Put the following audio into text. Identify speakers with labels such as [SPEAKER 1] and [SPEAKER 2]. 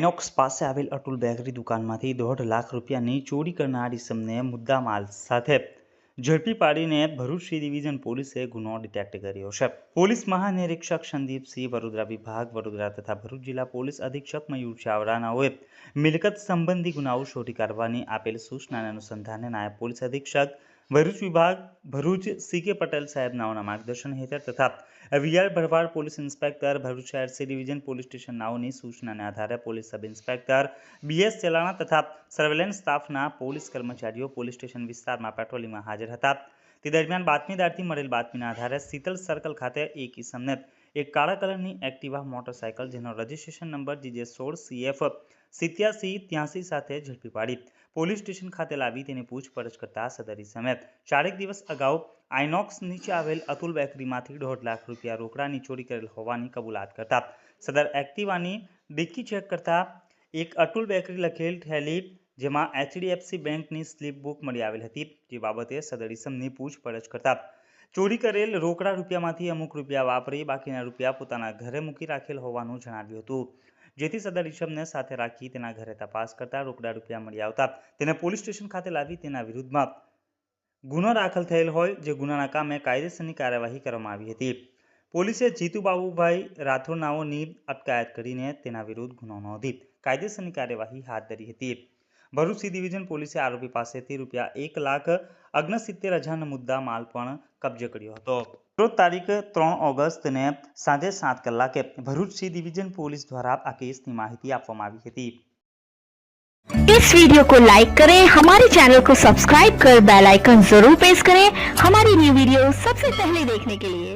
[SPEAKER 1] આઇનોક્સ પાસે આવેલ અતુલ બેકરી દુકાનમાંથી 1.5 લાખ રૂપિયાની ચોરી કરનાર ઇસમને મુદ્દામાલ સાથે ઝડપી પાડીને ભરૂચ સી ડિવિઝન પોલીસે ગુનો ડિટેક્ટ કર્યો છે. પોલીસ મહાનિરીક્ષક સંદીપસિંહ, વડોદરા વિભાગ વડોદરા તથા ભરૂચ જિલ્લા પોલીસ અધિક્ષક મયુર ચાવડાનાઓએ મિલકત સંબંધી ગુનાઓ શોધી કાઢવાની આપેલ સૂચનાના અનુસંધાને નાયબ પોલીસ અધિક્ષક ભરૂચ વિભાગ ભરૂચ સી.કે. પટેલ સાહેબનાઓના માર્ગદર્શન હેઠળ તથા વી.આર. ભરવાડ પોલીસ ઇન્સ્પેક્ટર ભરૂચ શહેર સી ડિવિઝન પોલીસ સ્ટેશન નાઓની સૂચનાને આધારે પોલીસ સબ ઇન્સ્પેક્ટર બી.એસ. ચલાણા તથા સર્વેલન્સ સ્ટાફના પોલીસ કર્મચારીઓ પોલીસ સ્ટેશન વિસ્તારમાં પેટ્રોલિંગમાં હાજર હતા. તે દરમિયાન બાતમીદારથી મળેલ બાતમીના આધારે શીતલ સર્કલ ખાતે એક ઇસમને એક કાળા કલરની એક્ટિવા મોટરસાયકલ જેનો રજિસ્ટ્રેશન નંબર GJ16CF 8783 સાથે ઝડપી પાડી પોલીસ સ્ટેશન ખાતે લાવી તેની પૂછપરછ કરતા સદર ઇસમે 4 દિવસ અગાઉ આઇનોક્સ નીચે આવેલ અતુલ બેકરીમાંથી 1.5 લાખ રૂપિયા રોકડાની ચોરી કરેલ હોવાની કબૂલાત કરતા સદર એક્ટિવાની ડિક્કી ચેક કરતા એક અતુલ બેકરી લખેલ થેલી જેમાં HDFC બેંકની સ્લીપ બુક મળી આવેલ હતી. જે બાબતે સદર ઇસમની પૂછપરછ કરતા ચોરી કરેલ રોકડા રૂપિયામાંથી અમુક રૂપિયા વાપરી બાકીના રૂપિયા પોતાના ઘરે મૂકી રાખેલ હોવાનું જણાવ્યું હતું. જેથી સદર ઇસમને સાથે રાખી તેના ઘરે તપાસ કરતા રોકડા રૂપિયા મળી આવતા તેને પોલીસ સ્ટેશન ખાતે લાવી તેના વિરુદ્ધમાં ગુનો દાખલ થયેલ હોય જે ગુનાના કામે કાયદેસરની કાર્યવાહી કરવામાં આવી હતી. પોલીસે જીતુબાબુભાઈ રાઠોડનાઓની અટકાયત કરીને તેના વિરુદ્ધ ગુનો નોંધી કાયદેસરની કાર્યવાહી હાથ ધરી હતી. ભરૂચ સી ડિવિઝન પોલીસે આરોપી પાસેથી ₹1,69,000નો મુદ્દા માલ પણ કબજે કર્યો હતો. રોજ તારીખ 3 ઓગસ્ટને સાંજે 7 કલાકે ભરૂચ સી डिवीजन पुलिस द्वारा आ केस की माहिती आपवामां आवी हती.
[SPEAKER 2] इस वीडियो को लाइक करें, हमारे चैनल को सब्सक्राइब कर बेल आइकन जरूर प्रेस करें हमारी न्यू वीडियो सबसे पहले देखने के लिए.